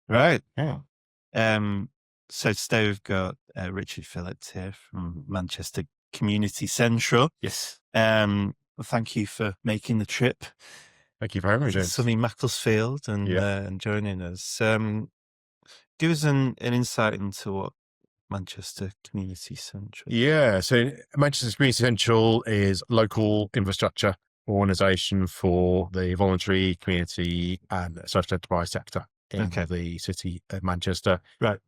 Right. Yeah. So today we've got Richard Phillips here from Manchester Community Central. Yes. Thank you for making the trip Thank you very much, to James. sunny Macclesfield Yeah. and joining us. Give us an insight into what Manchester Community Central. Yeah. So Manchester Community Central is local infrastructure organisation for the voluntary, community and social enterprise sector in Okay. the city of Manchester. Right.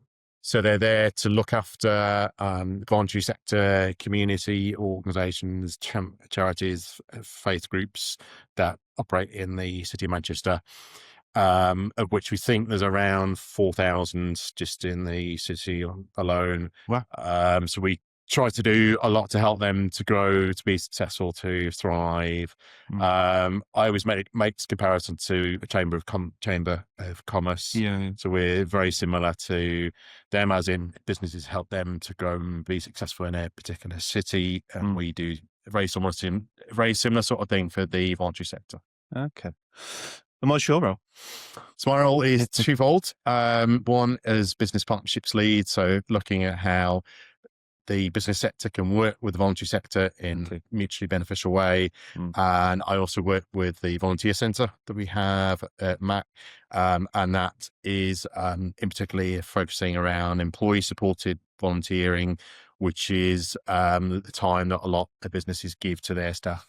So they're there to look after voluntary sector, community organisations, charities, faith groups that operate in the city of Manchester, of which we think there's around 4,000 just in the city alone. Wow. So we try to do a lot to help them to grow, to be successful, to thrive. I always make this comparison to a chamber of commerce. Yeah. So we're very similar to them, as in businesses help them to grow and be successful in a particular city, and we do a very similar sort of thing for the voluntary sector. Okay. And what's your role? So my role is twofold. One is business partnerships lead, so looking at how the business sector can work with the voluntary sector in a mutually beneficial way. And I also work with the volunteer centre that we have at MAC, and that is in particularly focusing around employee supported volunteering, which is the time that a lot of businesses give to their staff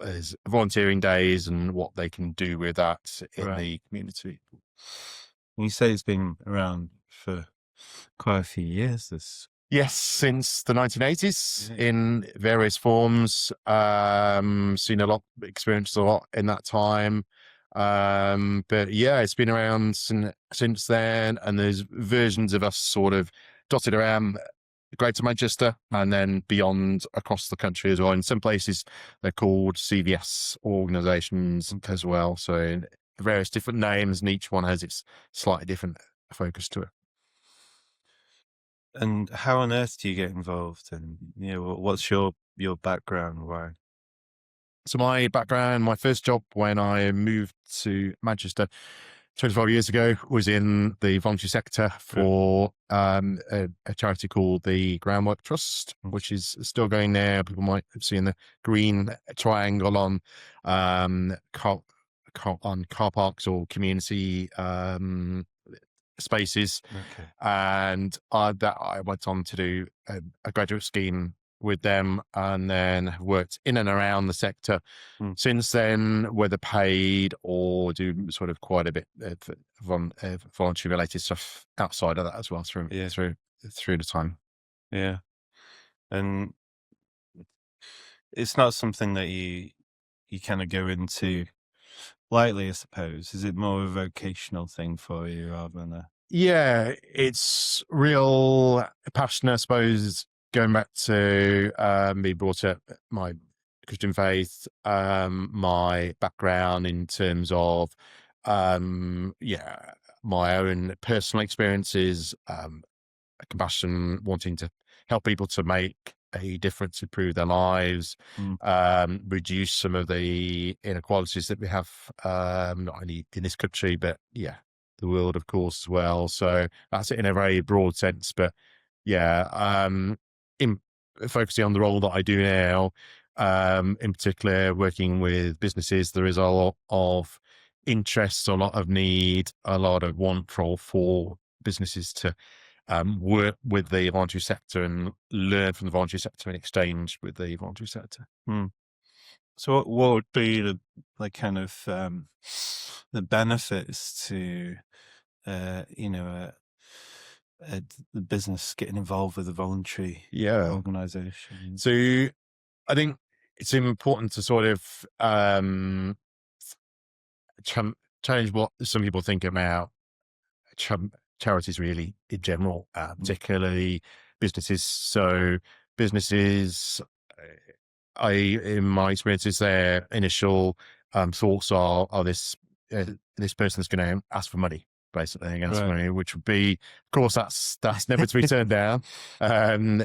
as volunteering days and what they can do with that in the community. You say it's been around for quite a few years. Yes, since the 1980s in various forms. Seen a lot, experienced a lot in that time. But yeah, it's been around since then, and there's versions of us sort of dotted around Greater Manchester and then beyond across the country as well. In some places, they're called CVS organisations as well. So various different names, and each one has its slightly different focus to it. And how on earth do you get involved? And what's your background? Why? So my background, my first job when I moved to Manchester 25 years ago was in the voluntary sector for a charity called the Groundwork Trust, which is still going there. People might have seen the green triangle on car parks or community spaces. And I went on to do a graduate scheme with them, and then worked in and around the sector since then, whether paid or do sort of quite a bit of voluntary related stuff outside of that as well through the time. Yeah. And it's not something that you kind of go into lightly, I suppose. Is it more of a vocational thing for you rather than a... Yeah, it's real passion, I suppose, going back to being brought up my Christian faith, my background in terms of my own personal experiences, compassion, wanting to help people to make a difference, improve their lives, reduce some of the inequalities that we have, not only in this country, but the world, of course, as well. So that's it in a very broad sense. But in focusing on the role that I do now, in particular, working with businesses, there is a lot of interest, a lot of need, a lot of want for businesses to work with the voluntary sector and learn from the voluntary sector in exchange with the voluntary sector. So what would be the benefits to the business getting involved with a voluntary organisation? So I think it's important to sort of challenge what some people think about charities really in general, particularly businesses. So businesses, in my experiences, their initial thoughts are this person's going to ask for money, basically, money, which would be, of course, that's never to be turned down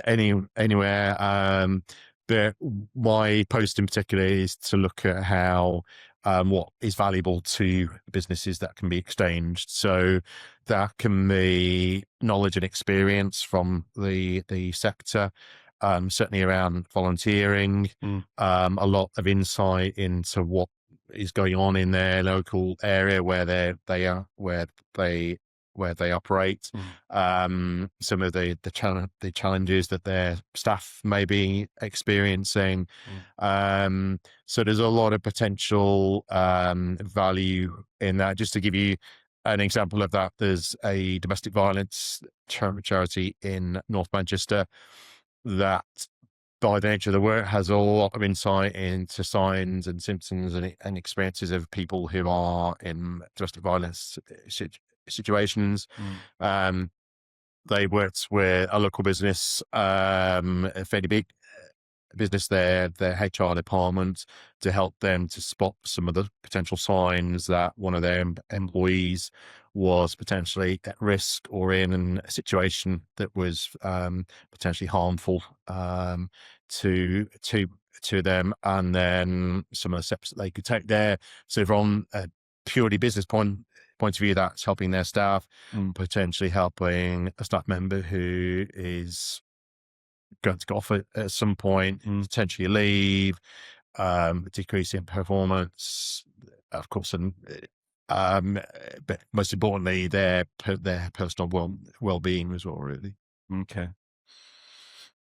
anywhere. But my post in particular is to look at how what is valuable to businesses that can be exchanged. So That can be knowledge and experience from the sector, certainly around volunteering, Mm, a lot of insight into what is going on in their local area where they are, where they operate, mm, some of the challenges that their staff may be experiencing. mm, So there's a lot of potential value in that. Just to give you an example of that, there's a domestic violence charity in North Manchester that, by the nature of the work, has a lot of insight into signs and symptoms and experiences of people who are in domestic violence situations. mm, Um, they worked with a local business, a fairly big business there, their HR department, to help them to spot some of the potential signs that one of their mm, employees was potentially at risk or in a situation that was potentially harmful to them, and then some of the steps that they could take there. So from a purely business point of view, that's helping their staff, mm, potentially helping a staff member who is going to go off at some point, mm. potentially leave, decrease in performance, of course, and but most importantly, their personal well-being as well, really. Okay.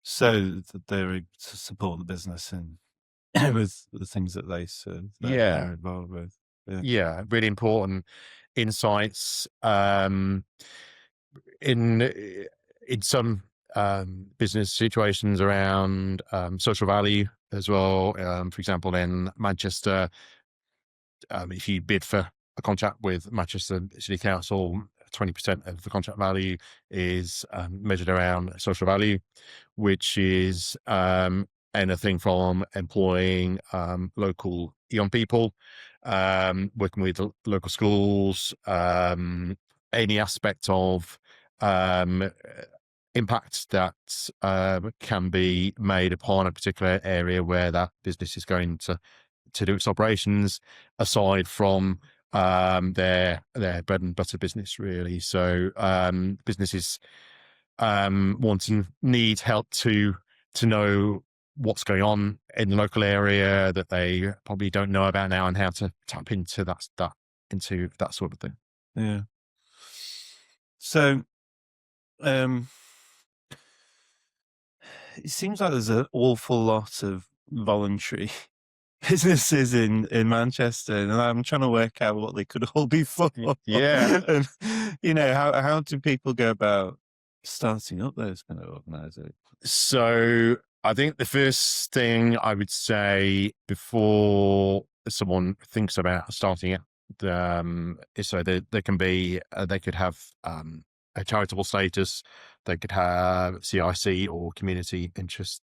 So they're to support the business and with the things that they serve that Yeah, they're involved with. Yeah. yeah, really important insights. In some business situations around social value as well. For example, in Manchester, if you bid for a contract with Manchester City Council, 20% of the contract value is measured around social value, which is anything from employing local young people, working with local schools, any aspect of um, impact that can be made upon a particular area where that business is going to do its operations, aside from their bread and butter business, really. So businesses want and need help to know what's going on in the local area that they probably don't know about now, and how to tap into that sort of thing. Yeah. So, um, it seems like there's an awful lot of voluntary businesses in Manchester, and I'm trying to work out what they could all be for. Yeah. And, how do people go about starting up those kind of organizations? So I think the first thing I would say before someone thinks about starting it, is so they can be, they could have a charitable status, they could have CIC or community interest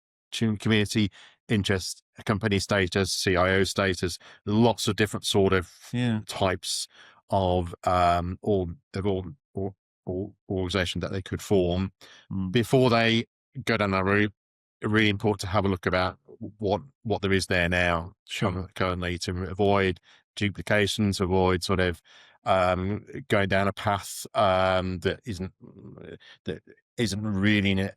company status, CIO status, lots of different sort of Yeah. types of organization that they could form Mm, before they go down that route. Really important to have a look about what there is there now sure. currently, to avoid duplications, to avoid sort of going down a path that isn't really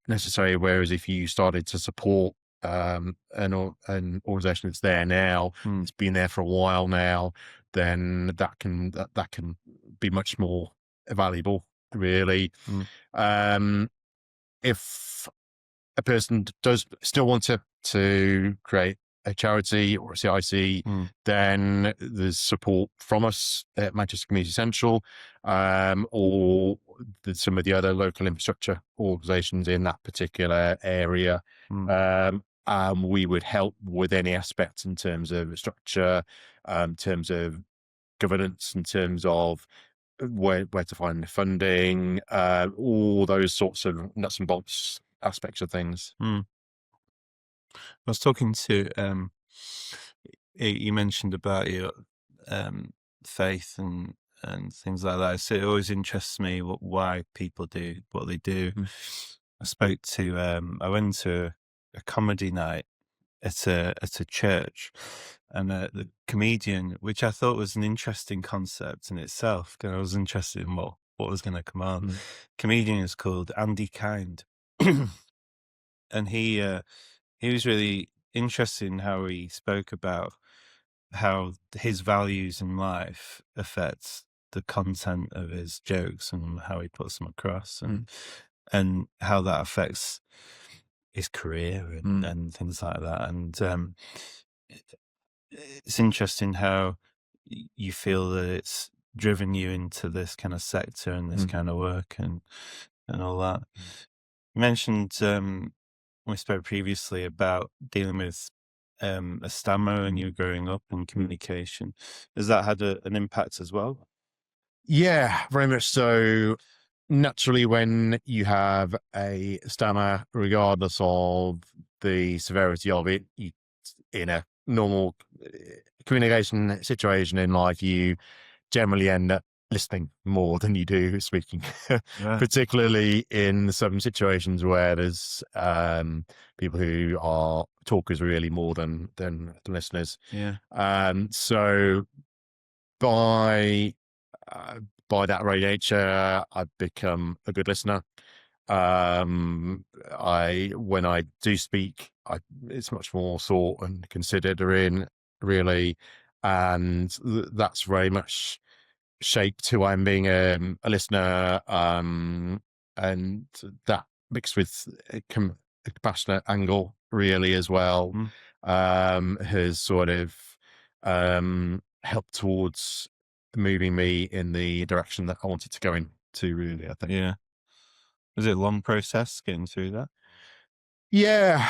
necessary. Whereas if you started to support an organization that's there now, Mm, it's been there for a while now, then that can be much more valuable, really. mm, Um, if a person does still want to create a charity or a CIC, mm, then there's support from us at Manchester Community Central, or some of the other local infrastructure organisations in that particular area. mm, We would help with any aspects in terms of structure, in terms of governance, in terms of where to find the funding, all those sorts of nuts and bolts aspects of things. mm. I was talking to you mentioned about your faith and things like that. So it always interests me why people do what they do. Mm. I went to a comedy night at a church, and the comedian, which I thought was an interesting concept in itself, 'cause I was interested in what what was going to come on. Mm. Comedian is called Andy Kind, and he was really interested in how he spoke about how his values in life affect the content of his jokes and how he puts them across, and how that affects his career and things like that. And it's interesting how you feel that it's driven you into this kind of sector and this kind of work and all that. You mentioned we spoke previously about dealing with a stammer and you growing up in communication. Has that had an impact as well? Yeah, very much so. Naturally, when you have a stammer, regardless of the severity of it, you, in a normal communication situation in life, you generally end up listening more than you do speaking, Yeah. particularly in some situations where there's people who are talkers really more than listeners. Yeah. So by by that very nature, I've become a good listener. When I do speak, it's much more thought and considered in really, and that's very much shaped who I'm being a listener, and that mixed with a compassionate angle really as well, has sort of helped towards moving me in the direction that I wanted to go into really, I think. Yeah. Was it a long process getting through that? Yeah.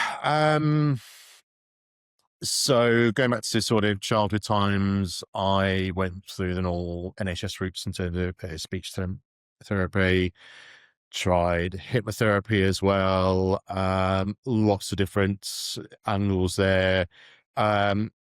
So going back to sort of childhood times, I went through the normal NHS routes in terms of speech therapy, tried hypnotherapy as well, lots of different angles there.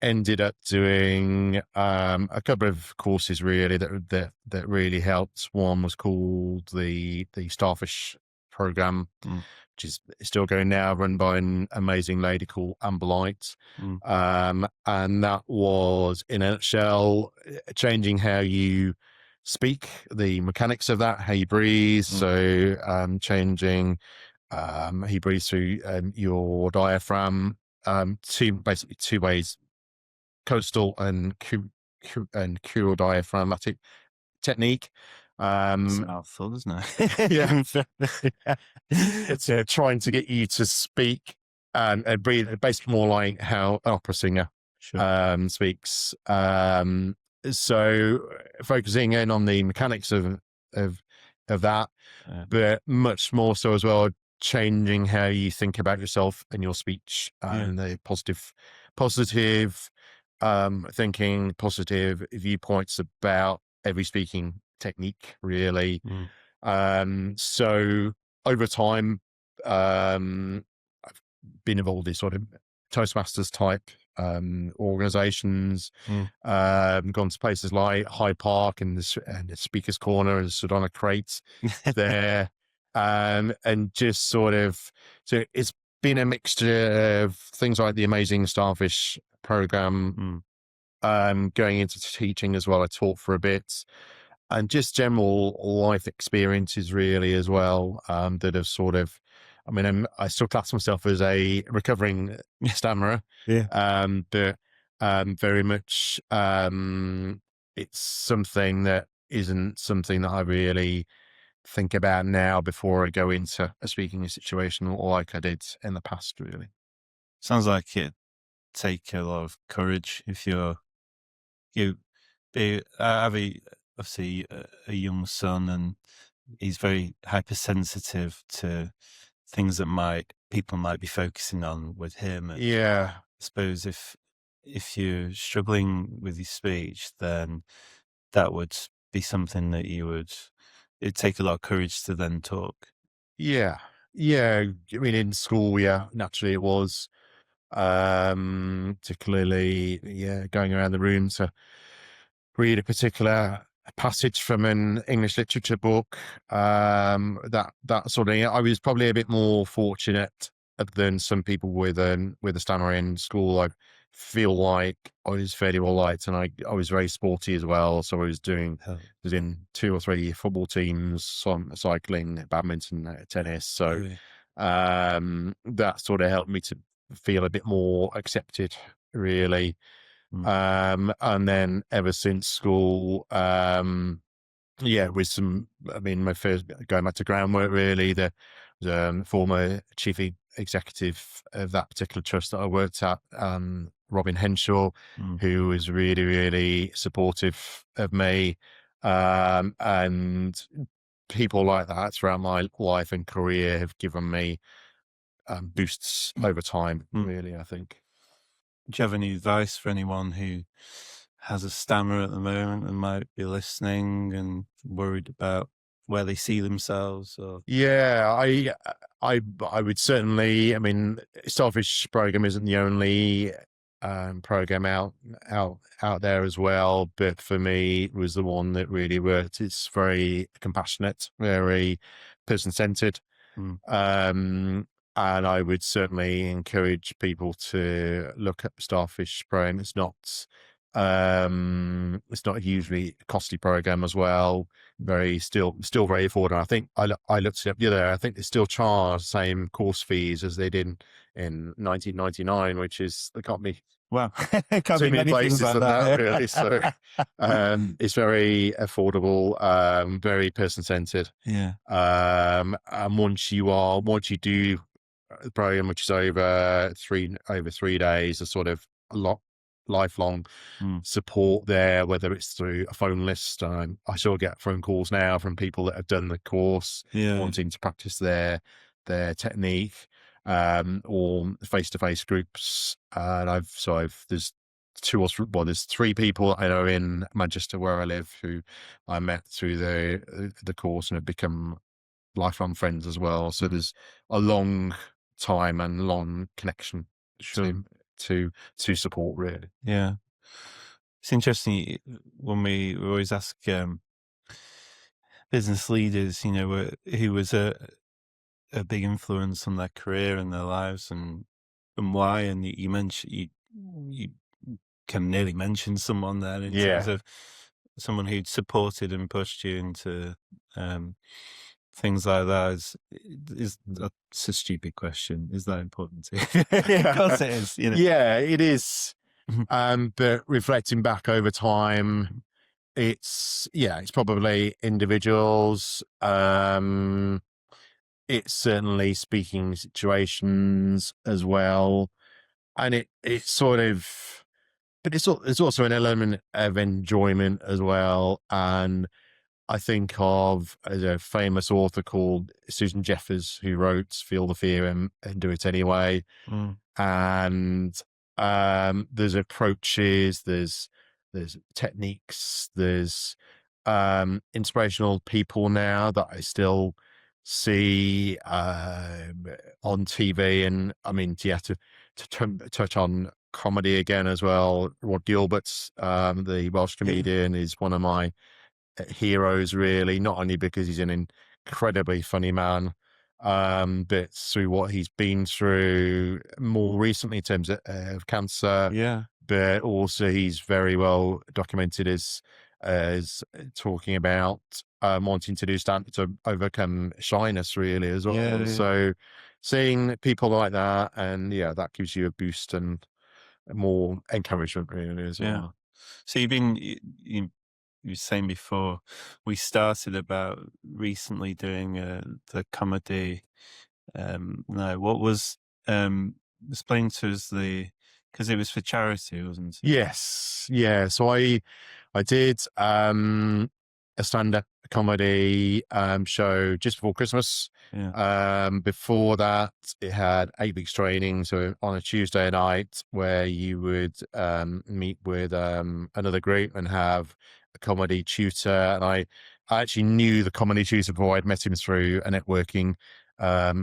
Ended up doing a couple of courses really that really helped. One was called the Starfish program, which is still going now, run by an amazing lady called Amber Light. And that was, in a nutshell, changing how you speak, the mechanics of that, how you breathe. So changing how you breathe through your diaphragm, basically two ways: coastal and crural diaphragmatic technique. It's a mouthful, isn't it? Yeah. It's trying to get you to speak and breathe basically more like how an opera singer speaks. So focusing in on the mechanics of that, but much more so as well, changing how you think about yourself and your speech, and the positive thinking, positive viewpoints about every speaking technique really. So over time, I've been involved in sort of Toastmasters type organizations, gone to places like Hyde Park and the Speaker's Corner and stood on a crate there, and just sort of, so it's been a mixture of things like the amazing Starfish program, going into teaching as well. I taught for a bit, and just general life experiences really as well, that have sort of, I mean, I still class myself as a recovering stammerer, but very much it's something that isn't something that I really think about now before I go into a speaking situation like I did in the past really. Sounds like it take a lot of courage if you have obviously a young son, and he's very hypersensitive to things that people might be focusing on with him. And Yeah. I suppose if you're struggling with your speech, then that would be something that it'd take a lot of courage to then talk. Yeah. Yeah. I mean, in school, yeah, naturally it was, particularly, yeah, going around the room to read a particular passage from an English literature book, that sort of thing. I was probably a bit more fortunate than some people with a stammer in school. feel like I was fairly well liked, and I was very sporty as well. So I was in 2 or 3 football teams, some cycling, badminton, tennis. So Really? that sort of helped me to feel a bit more accepted, really. Mm, And then ever since school, yeah, with some, I mean, my first going back to groundwork, really, the former executive of that particular trust that I worked at, Robin Henshaw, mm. who was really, really supportive of me. And people like that throughout my life and career have given me boosts over time, Mm. really, I think. Do you have any advice for anyone who has a stammer at the moment and might be listening and worried about where they see themselves? Or Yeah, I would certainly. I mean, Starfish program isn't the only program out there as well, but for me, it was the one that really worked. It's very compassionate, very person centered, mm, um, and I would certainly encourage people to look at the Starfish program. It's not a hugely costly program as well. Still very affordable. I think I looked it up the other day. I think they still charge the same course fees as they did in 1999, which is, there can't be well, it can't too be many many things places like than that, that. really. So it's very affordable, very person centered. Yeah. And once you do the program, which is over 3 days, a sort of a lot lifelong Mm. support there, whether it's through a phone list. I still get phone calls now from people that have done the course, Yeah. wanting to practice their technique, or face-to-face groups. And there's there's 3 people I know in Manchester where I live who I met through the course and have become lifelong friends as well. So Mm. there's a long time and long connection Sure. to support, really. Yeah. It's interesting when we always ask business leaders, who was a big influence on their career and their lives, and why. And you mentioned you can nearly mention someone there in terms Yeah. of someone who'd supported and pushed you into things like that. Is that's a stupid question? Is that important to you? Of course it is. Yeah, it is. But reflecting back over time, it's probably individuals. It's certainly speaking situations as well. And it's sort of, but there's also an element of enjoyment as well. And I think of as a famous author called Susan Jeffers, who wrote Feel the Fear and Do It Anyway. Mm. And there's approaches, there's techniques, there's inspirational people now that I still see on TV. And I mean, yeah, to touch on comedy again as well, Rod Gilbert's, the Welsh Yeah. comedian, is one of my heroes, really, not only because he's an incredibly funny man, but through what he's been through more recently in terms of cancer, Yeah. but also he's very well documented as talking about wanting to do stand to overcome shyness, really, as Yeah. well. Yeah. So seeing people like that, and yeah, that gives you a boost and more encouragement, really, as Yeah. well. So you were saying before we started about recently doing the comedy. No, what was explain to us because it was for charity, wasn't it? Yes, yeah. So I did a stand-up comedy show just before Christmas. Yeah. Before that, it had 8 weeks training. So on a Tuesday night, where you would meet with another group and have a comedy tutor. And I actually knew the comedy tutor before. I'd met him through a networking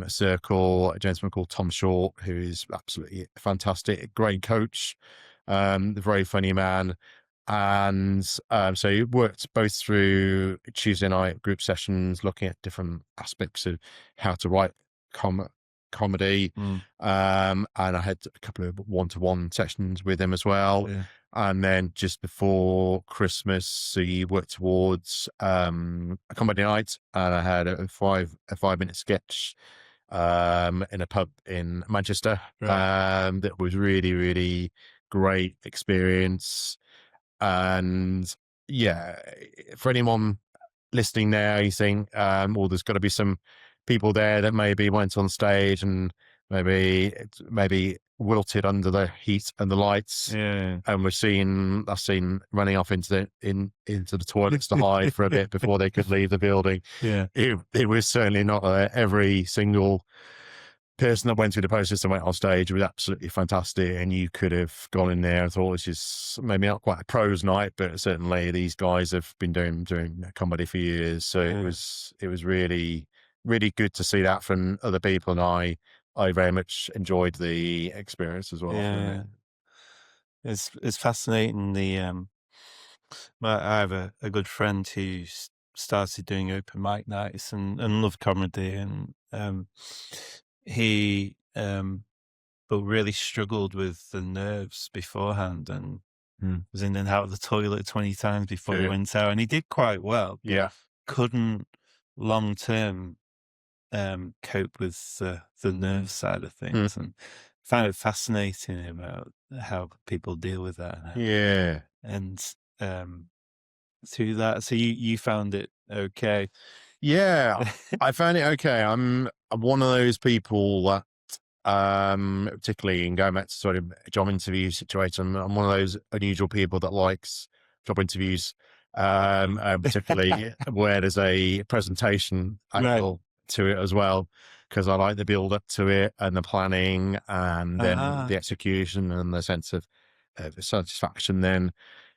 circle, a gentleman called Tom Short, who is absolutely fantastic, great coach, a very funny man. And so it worked both through Tuesday night group sessions, looking at different aspects of how to write comedy. Mm. And I had a couple of one-to-one sessions with him as well. Yeah. And then just before Christmas, he worked towards a comedy night, and I had a 5-minute sketch in a pub in Manchester. Right. That was really, really great experience. And yeah, for anyone listening there, you think, well, there's got to be some people there that maybe went on stage and maybe wilted under the heat and the lights, Yeah. and I've seen running off into the toilets to hide for a bit before they could leave the building. Yeah. It was certainly not every single person that went through the process and went on stage was absolutely fantastic, and you could have gone in there and thought this is maybe not quite a pros night, but certainly these guys have been doing comedy for years. So Yeah. it was really, really good to see that from other people, and I very much enjoyed the experience as well. Yeah. It's fascinating. I have a good friend who started doing open mic nights and loved comedy, and he but really struggled with the nerves beforehand, and was in and out of the toilet 20 times before he Yeah. went out, and he did quite well. Yeah. Couldn't long term cope with the nerve side of things, and found it fascinating about how people deal with that. Yeah. And through that, so you found it okay? Yeah. I found it okay. I'm one of those people that, particularly in going back to sort of job interview situation, I'm one of those unusual people that likes job interviews, and particularly where there's a presentation angle to it as well, because I like the build up to it and the planning and then the execution and the sense of satisfaction then.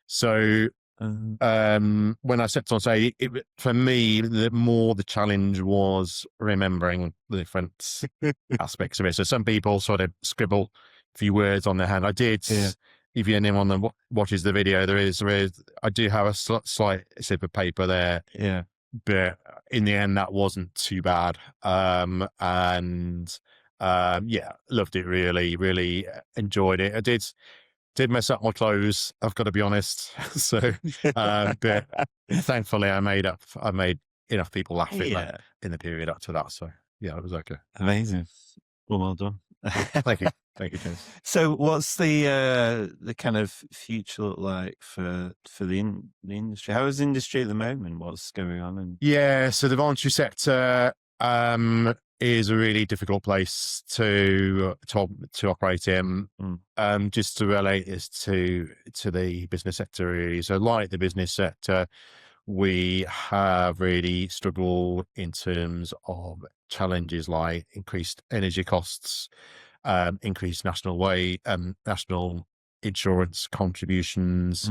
So when I stepped on stage, for me, the challenge was remembering the different aspects of it. So some people sort of scribble a few words on their hand. I did. Yeah. If anyone that watches the video, I do have a slight slip of paper there. Yeah. But in the end, that wasn't too bad. Yeah, loved it. Really, really enjoyed it. I did mess up my clothes, I've got to be honest. So, but thankfully I made enough people laugh in the period up to that. So yeah, it was okay. Amazing. Well done. Thank you. Thank you, James. So what's the kind of future look like for the industry? How is the industry at the moment? What's going on? Yeah, so the voluntary sector is a really difficult place to operate in. Just to relate this to the business sector, really. So like the business sector, we have really struggled in terms of challenges like increased energy costs, increased national insurance contributions,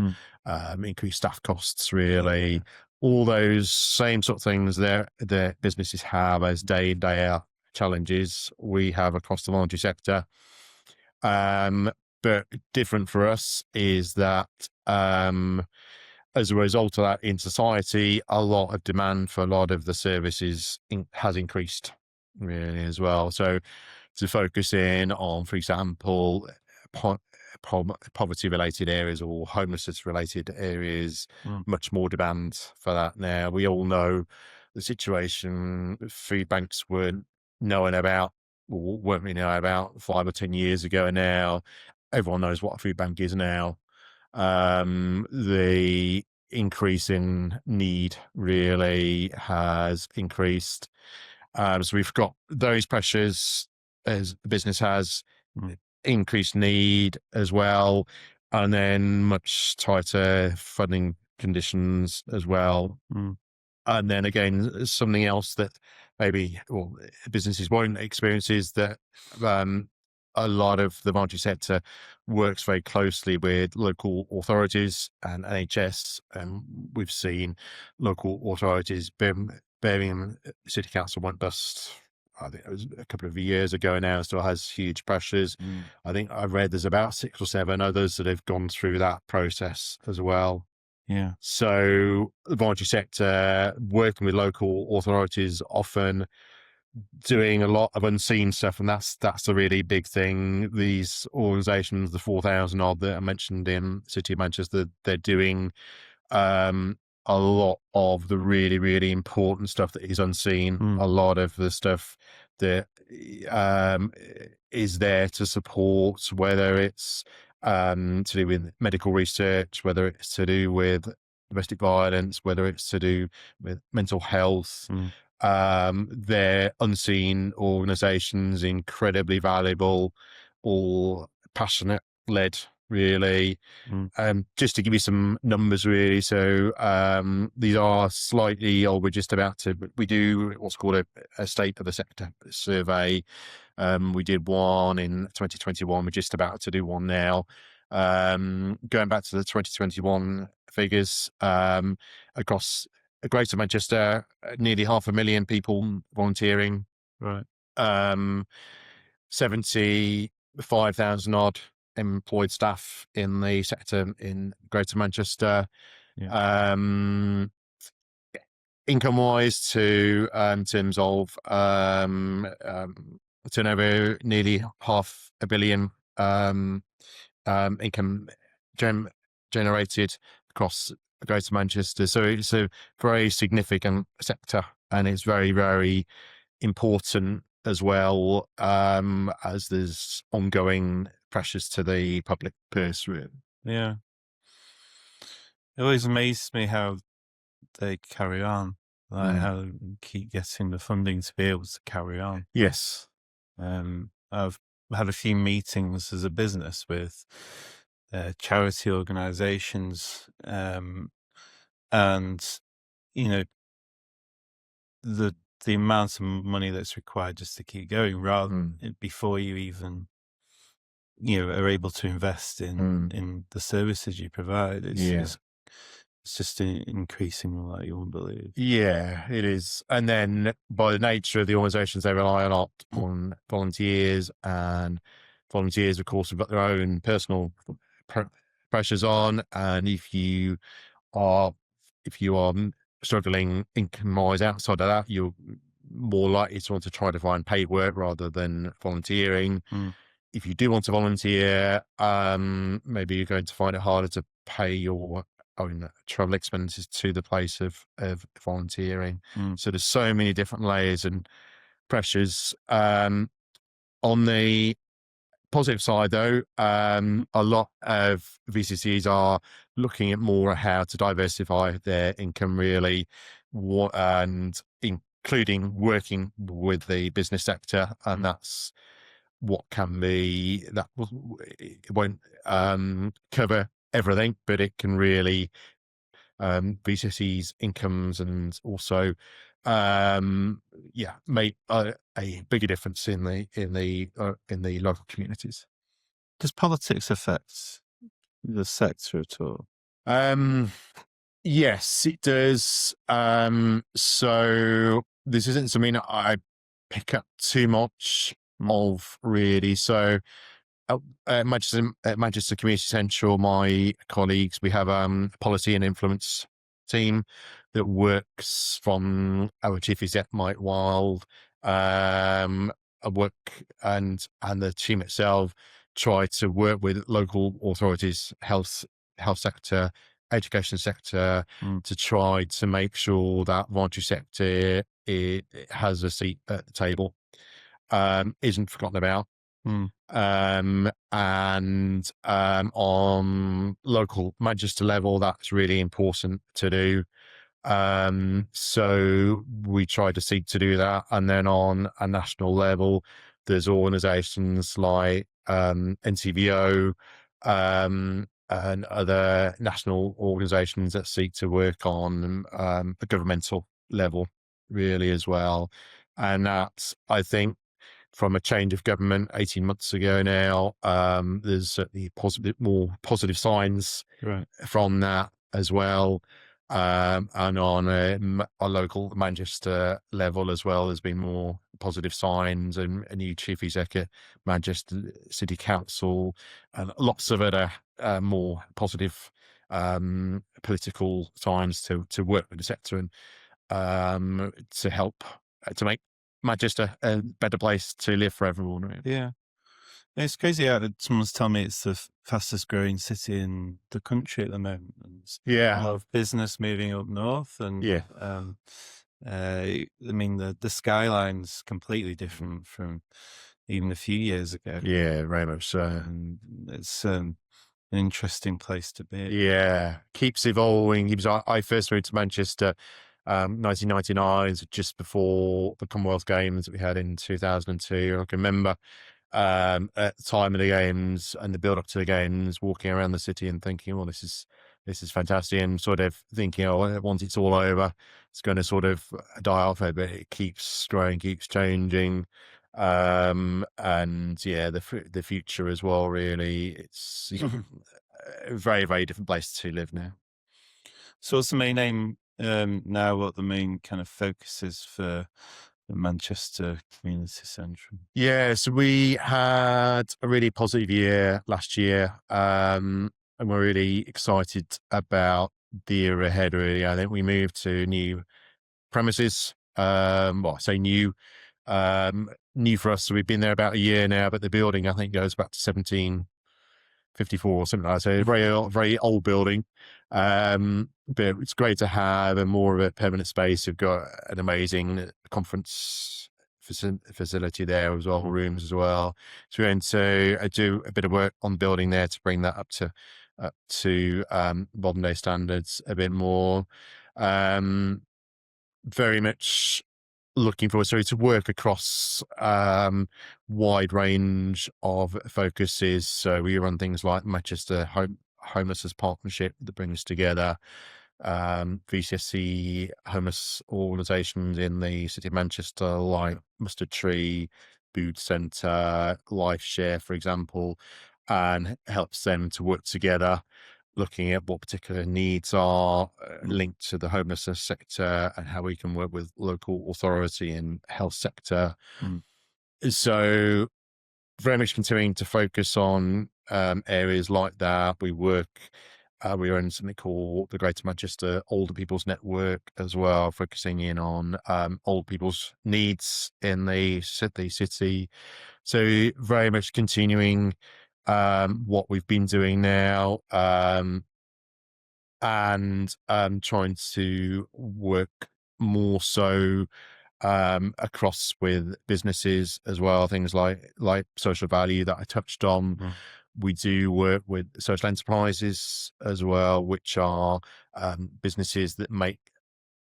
increased staff costs, really. All those same sort of things that businesses have as day in, day out challenges we have across the voluntary sector. But different for us is that as a result of that in society, a lot of demand for a lot of the services has increased really as well. So to focus in on, for example, poverty-related areas or homelessness-related areas, much more demand for that now. We all know the situation food banks weren't really know about 5 or 10 years ago. Now everyone knows what a food bank is now. The increase in need really has increased. So we've got those pressures as the business has increased need as well, and then much tighter funding conditions as well. And then again, something else that maybe businesses won't experience is that a lot of the voluntary sector works very closely with local authorities and NHS, and we've seen local authorities, Birmingham City Council went bust, I think it was a couple of years ago now, still has huge pressures. I think I read there's about 6 or 7 others that have gone through that process as well. Yeah. So the voluntary sector, working with local authorities, often doing a lot of unseen stuff, and that's a really big thing. These organisations, the 4,000 odd that I mentioned in City of Manchester, they're doing um, a lot of the really, really important stuff that is unseen. Mm. A lot of the stuff that um, is there to support, whether it's to do with medical research, whether it's to do with domestic violence, whether it's to do with mental health. Mm. They're unseen organizations, incredibly valuable, all passionate led, really. Mm. Just to give you some numbers, really. So these are slightly, or we're just about to, we do what's called a state of the sector survey. We did one in 2021. We're just about to do one now. Going back to the 2021 figures, across Greater Manchester, nearly 500,000 people volunteering. Right. 75,000 odd employed staff in the sector in Greater Manchester. Yeah. Income wise, to in terms of turnover, nearly 500,000,000 income generated across Greater Manchester. So it's a very significant sector, and it's very, very important as well, as there's ongoing pressures to the public purse. Yeah. It always amazes me how they carry on, like how they keep getting the funding to be able to carry on. Yes. I've had a few meetings as a business with charity organizations, and you know the amount of money that's required just to keep going, rather before you even are able to invest in the services you provide. It's just increasing like you won't believe. Yeah, it is. And then by the nature of the organisations, they rely a lot on volunteers, and volunteers, of course, have got their own personal pressures on. And are if you are struggling income-wise outside of that, you're more likely to want to try to find paid work rather than volunteering. Mm. If you do want to volunteer, maybe you're going to find it harder to pay your own travel expenses to the place of volunteering. Mm. So there's so many different layers and pressures. On the positive side, though, a lot of VCCs are looking at more at how to diversify their income, really, and including working with the business sector, and that's what can be that it won't cover everything, but it can really VCC's incomes, and also make a bigger difference in the local communities. Does politics affect the sector at all? Yes, it does. So this isn't something that I pick up too much of, really. So at Manchester Community Central, my colleagues, we have a policy and influence team that works from our chief exec, Mike Wild, work, and the team itself try to work with local authorities, health sector, education sector, to try to make sure that voluntary sector it has a seat at the table, isn't forgotten about. And on local Manchester level, that's really important to do. So we try to seek to do that. And then on a national level, there's organizations like NCVO, and other national organizations that seek to work on the governmental level, really, as well. And that's, I think, from a change of government 18 months ago now, there's certainly more positive signs from that as well. And on a local Manchester level as well, there's been more positive signs, and a new chief executive, Manchester City Council, and lots of other more positive political signs to work with the sector, and to help to make Manchester a better place to live for everyone. Really. Yeah. It's crazy how someone's telling me it's the fastest growing city in the country at the moment. And there's a Yeah, lot of business moving up north, and yeah, I mean the skyline's completely different from even a few years ago, yeah, very much so. and it's an interesting place to be. Yeah, keeps evolving. I first moved to Manchester, 1999, so just before the Commonwealth Games that we had in 2002. I can remember at the time of the games and the build up to the games, walking around the city and thinking, well, this is fantastic, and sort of thinking, oh, once it's all over, it's going to sort of die off a bit. It keeps growing, keeps changing, and yeah, the future as well. Really, it's a very, very different place to live now. So what's the main aim now? What the main kind of focus is for the Manchester Community Centre? Yeah, so we had a really positive year last year, and we're really excited about the year ahead. Really, I think we moved to new premises. Well, I say new for us. So we've been there about a year now, but the building I think goes back to 1754 or something like that. So a very old building. But it's great to have a more of a permanent space. We've got an amazing conference facility there as well, rooms as well. So we're going to do a bit of work on the building there to bring that up to modern day standards a bit more. Very much looking forward to work across wide range of focuses. So we run things like Manchester Homelessness Partnership that brings together VCSC homeless organisations in the city of Manchester, like Mustard Tree, Food Centre, Life Share, for example, and helps them to work together, looking at what particular needs are linked to the homelessness sector and how we can work with local authority and health sector. Mm. So very much continuing to focus on areas like that. We run something called the Greater Manchester Older People's Network as well, focusing in on old people's needs in the city. So very much continuing what we've been doing now, and trying to work more so across with businesses as well, things like social value that I touched on. Mm. We do work with social enterprises as well, which are businesses that make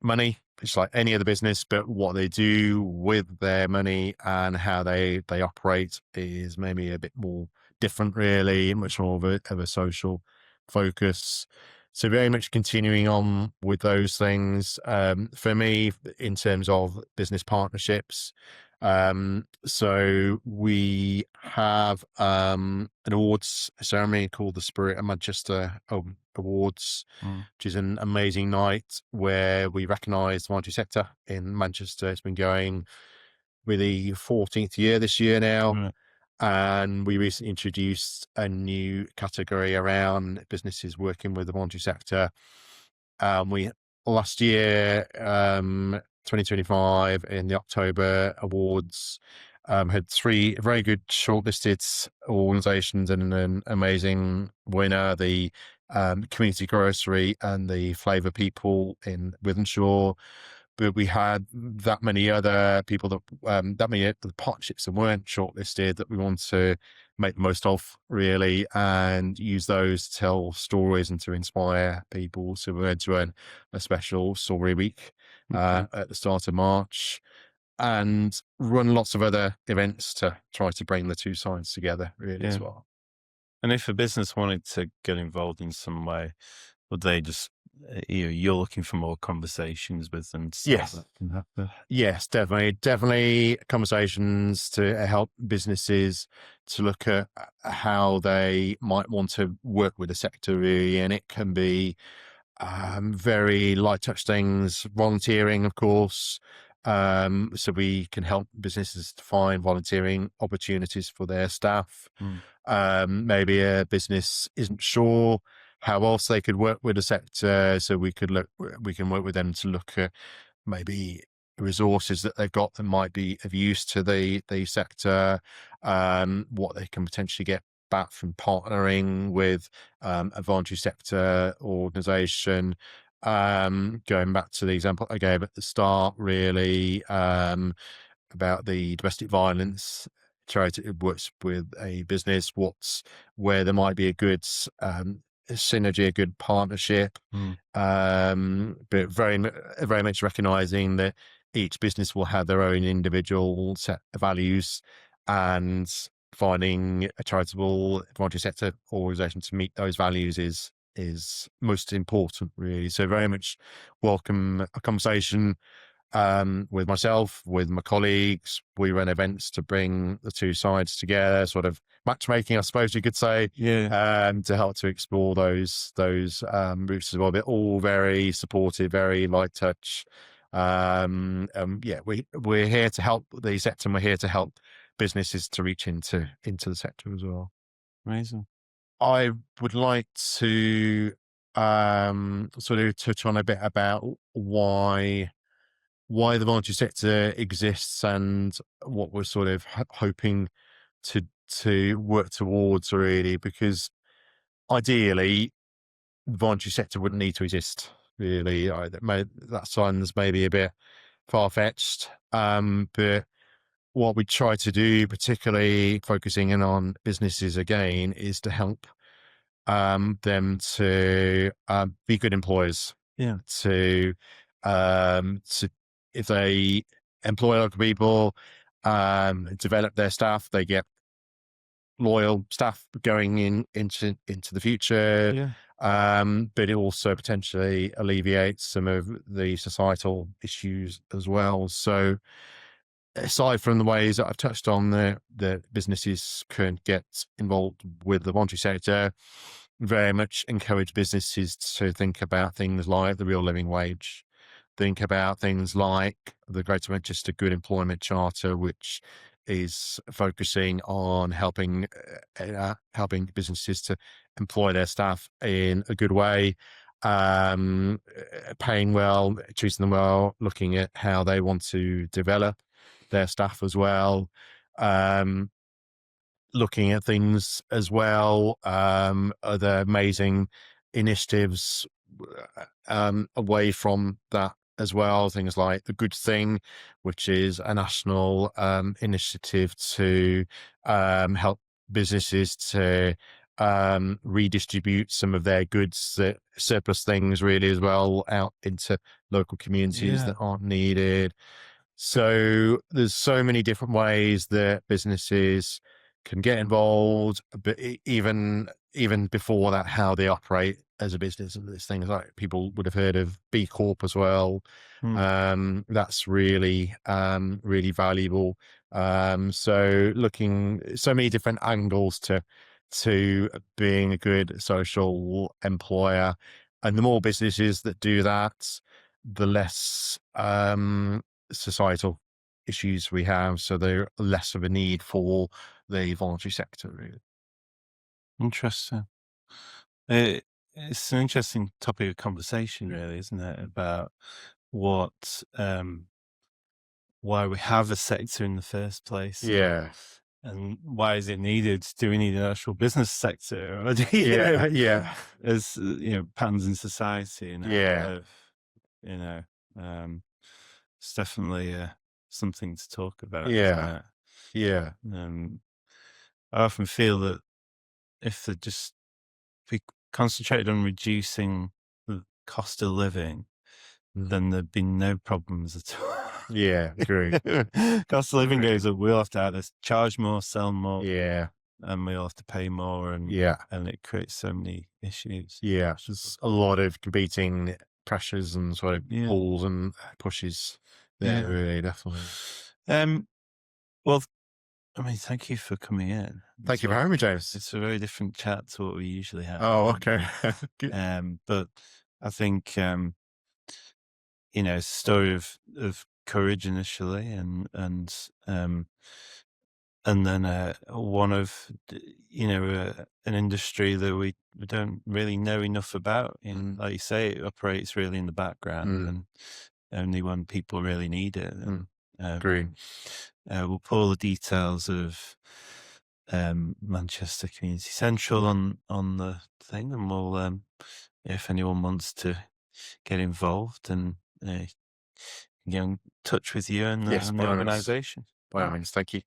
money. It's like any other business, but what they do with their money and how they operate is maybe a bit more different, really, much more of a social focus. So very much continuing on with those things. For me, in terms of business partnerships, so we have an awards ceremony called the Spirit of Manchester Awards, Mm. which is an amazing night where we recognise the voluntary sector in Manchester. It's been going with the 14th year this year now. Right. And we recently introduced a new category around businesses working with the voluntary sector. We last year, 2025, in the October awards, had three very good shortlisted organisations and an amazing winner: the Community Grocery and the Flavour People in Withenshaw. But we had that many other people that many other partnerships that weren't shortlisted that we want to make the most of, really, and use those to tell stories and to inspire people. So we're going to run a special story week at the start of March, and run lots of other events to try to bring the two sides together, really, as Yeah. well. And if a business wanted to get involved in some way, would they just, you're looking for more conversations with them to see if Yes. that can happen? Yes, definitely conversations to help businesses to look at how they might want to work with the sector, really, and it can be very light touch things, volunteering, of course. So we can help businesses to find volunteering opportunities for their staff. Mm. Maybe a business isn't sure how else they could work with the sector, so we can work with them to look at maybe resources that they've got that might be of use to the sector, what they can potentially get back from partnering with a voluntary sector organisation. Going back to the example I gave at the start, really, about the domestic violence charity that works with a business, where there might be a good synergy, a good partnership, Mm. but very much recognizing that each business will have their own individual set of values, and finding a charitable voluntary sector organization to meet those values is most important, really. So very much welcome a conversation with myself, with my colleagues. We run events to bring the two sides together, sort of matchmaking, I suppose you could say, Yeah. to help to explore those routes as well. But all very supportive, very light touch. Yeah, we're here to help the sector, and we're here to help businesses to reach into the sector as well. Amazing. I would like to sort of touch on a bit about why the voluntary sector exists, and what we're sort of hoping to work towards, really, because ideally the voluntary sector wouldn't need to exist, really. That sounds maybe a bit far-fetched, but what we try to do, particularly focusing in on businesses again, is to help them to be good employers, Yeah. to if they employ local people, develop their staff, they get loyal staff going into the future. Yeah. But it also potentially alleviates some of the societal issues as well. So aside from the ways that I've touched on, the businesses can get involved with the voluntary sector, very much encourage businesses to think about things like the real living wage, think about things like the Greater Manchester Good Employment Charter, which is focusing on helping businesses to employ their staff in a good way, paying well, treating them well, looking at how they want to develop their staff as well. Um, Looking at things as well, other amazing initiatives away from that as well. Things like the Good Thing, which is a national initiative to help businesses to redistribute some of their goods, that surplus things, really, as well, out into local communities Yeah. that aren't needed. So there's so many different ways that businesses can get involved, but even before that, how they operate as a business. And there's things like, people would have heard of B Corp as well. Mm. That's really really valuable. So looking so many different angles to being a good social employer, and the more businesses that do that, the less societal issues we have, so they're less of a need for the voluntary sector, really. Interesting. It's an interesting topic of conversation, really, isn't it? About what, why we have a sector in the first place, Yeah, and why is it needed? Do we need an actual business sector, or do yeah, yeah, as patterns in society, yeah, of you know, um, it's definitely something to talk about, isn't yeah, it? yeah, Um, I often feel that if they just if we concentrated on reducing the cost of living, mm, then there'd be no problems at all. yeah, agree, Cost of living agree, goes up, we'll have to either charge more, sell more, yeah, and we'll have to pay more, yeah, and it creates so many issues. yeah. There's a lot of competing pressures and sort of Yeah, pulls and pushes there, yeah. really, definitely. Um, well, I mean, thank you for coming in. Thank you for having me, James. It's a very different chat to what we usually have. Oh, okay. Good. But I think it's a story of courage initially, and then one of an industry that we don't really know enough about. Mm, Like you say, it operates really in the background, mm. and only when people really need it. And, Agree. we'll put all the details of Manchester Community Central on the thing, and we'll if anyone wants to get involved and get in touch with you and Yes, and by the all means. organisation. By all means, thank you.